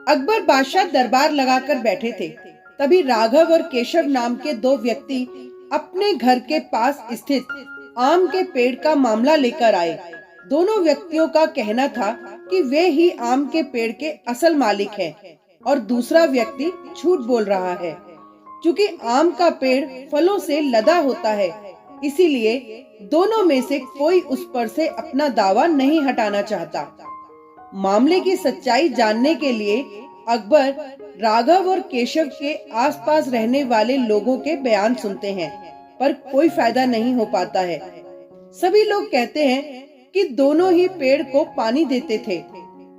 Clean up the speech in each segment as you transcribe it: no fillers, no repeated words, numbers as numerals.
अकबर बादशाह दरबार लगाकर बैठे थे। तभी राघव और केशव नाम के दो व्यक्ति अपने घर के पास स्थित आम के पेड़ का मामला लेकर आए। दोनों व्यक्तियों का कहना था कि वे ही आम के पेड़ के असल मालिक हैं और दूसरा व्यक्ति झूठ बोल रहा है। क्योंकि आम का पेड़ फलों से लदा होता है, इसीलिए दोनों में से कोई उस पर से अपना दावा नहीं हटाना चाहता। मामले की सच्चाई जानने के लिए अकबर राघव और केशव के आसपास रहने वाले लोगों के बयान सुनते हैं, पर कोई फायदा नहीं हो पाता है। सभी लोग कहते हैं कि दोनों ही पेड़ को पानी देते थे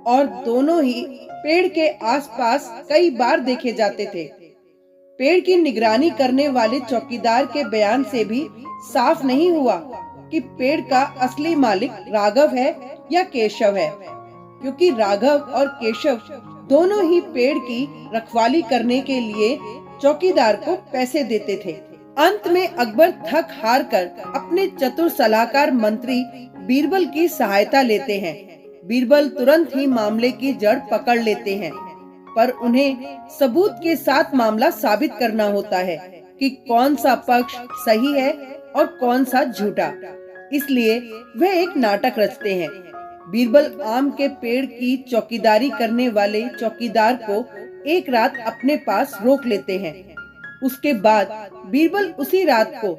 और दोनों ही पेड़ के आसपास कई बार देखे जाते थे। पेड़ की निगरानी करने वाले चौकीदार के बयान से भी साफ नहीं हुआ कि पेड़ का असली मालिक राघव है या केशव है, क्योंकि राघव और केशव दोनों ही पेड़ की रखवाली करने के लिए चौकीदार को पैसे देते थे। अंत में अकबर थक हार कर अपने चतुर सलाहकार मंत्री बीरबल की सहायता लेते हैं। बीरबल तुरंत ही मामले की जड़ पकड़ लेते हैं, पर उन्हें सबूत के साथ मामला साबित करना होता है कि कौन सा पक्ष सही है और कौन सा झूठा। इसलिए वे एक नाटक रचते हैं। बीरबल आम के पेड़ की चौकीदारी करने वाले चौकीदार को एक रात अपने पास रोक लेते हैं। उसके बाद बीरबल उसी रात को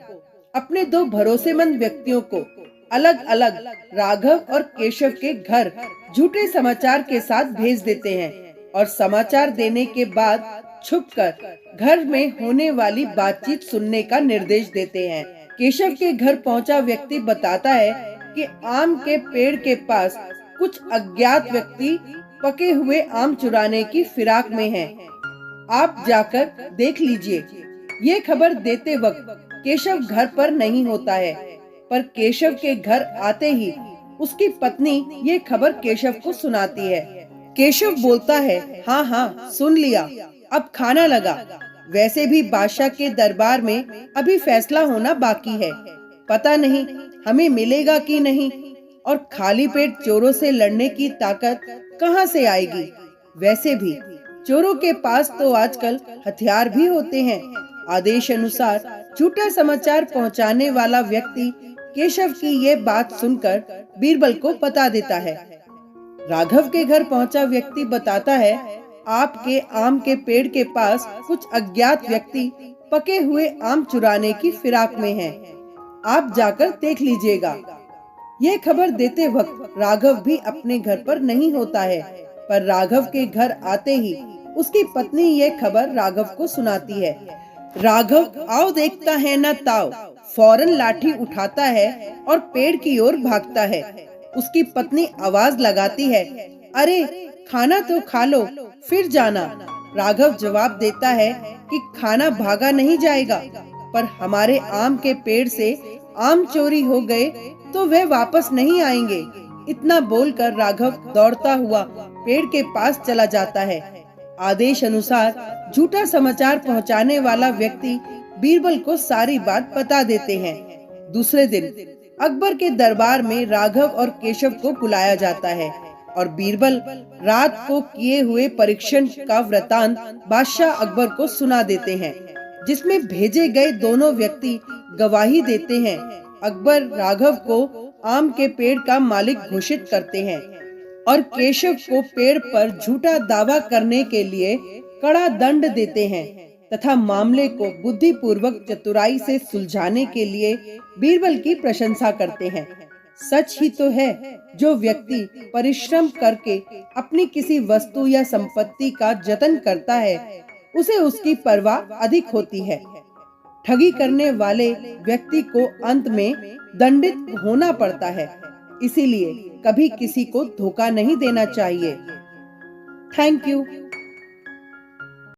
अपने दो भरोसेमंद व्यक्तियों को अलग अलग राघव और केशव के घर झूठे समाचार के साथ भेज देते हैं और समाचार देने के बाद छुपकर घर में होने वाली बातचीत सुनने का निर्देश देते हैं। केशव के घर पहुंचा व्यक्ति बताता है कि आम के पेड़ के पास कुछ अज्ञात व्यक्ति पके हुए आम चुराने की फिराक में हैं। आप जाकर देख लीजिए। ये खबर देते वक्त केशव घर पर नहीं होता है, पर केशव के घर आते ही उसकी पत्नी ये खबर केशव को सुनाती है। केशव बोलता है, हाँ हाँ सुन लिया, अब खाना लगा। वैसे भी बादशाह के दरबार में अभी फैसला होना बाकी है, पता नहीं हमें मिलेगा कि नहीं, और खाली पेट चोरों से लड़ने की ताकत कहाँ से आएगी। वैसे भी चोरों के पास तो आजकल हथियार भी होते हैं। आदेश अनुसार झूठा समाचार पहुंचाने वाला व्यक्ति केशव की ये बात सुनकर बीरबल को बता देता है। राघव के घर पहुंचा व्यक्ति बताता है, आपके आम के पेड़ के पास कुछ अज्ञात व्यक्ति पके हुए आम चुराने की फिराक में हैं। आप जाकर देख लीजिएगा। ये खबर देते वक्त राघव भी अपने घर पर नहीं होता है, पर राघव के घर आते ही उसकी पत्नी ये खबर राघव को सुनाती है। राघव आओ देखता है न ताओ फौरन लाठी उठाता है और पेड़ की ओर भागता है। उसकी पत्नी आवाज लगाती है, अरे खाना तो खा लो फिर जाना। राघव जवाब देता है कि खाना भागा नहीं जाएगा, पर हमारे आम के पेड़ से आम चोरी हो गए तो वे वापस नहीं आएंगे। इतना बोलकर राघव दौड़ता हुआ पेड़ के पास चला जाता है। आदेश अनुसार झूठा समाचार पहुंचाने वाला व्यक्ति बीरबल को सारी बात बता देते हैं। दूसरे दिन अकबर के दरबार में राघव और केशव को बुलाया जाता है और बीरबल रात को किए हुए परीक्षण का वृतांत बादशाह अकबर को सुना देते हैं, जिसमें भेजे गए दोनों व्यक्ति गवाही देते हैं। अकबर राघव को आम के पेड़ का मालिक घोषित करते हैं और केशव को पेड़ पर झूठा दावा करने के लिए कड़ा दंड देते हैं तथा मामले को बुद्धिपूर्वक चतुराई से सुलझाने के लिए बीरबल की प्रशंसा करते हैं। सच ही तो है, जो व्यक्ति परिश्रम करके अपनी किसी वस्तु या संपत्ति का जतन करता है उसे उसकी परवाह अधिक होती है। ठगी करने वाले व्यक्ति को अंत में दंडित होना पड़ता है, इसीलिए कभी किसी को धोखा नहीं देना चाहिए। Thank you.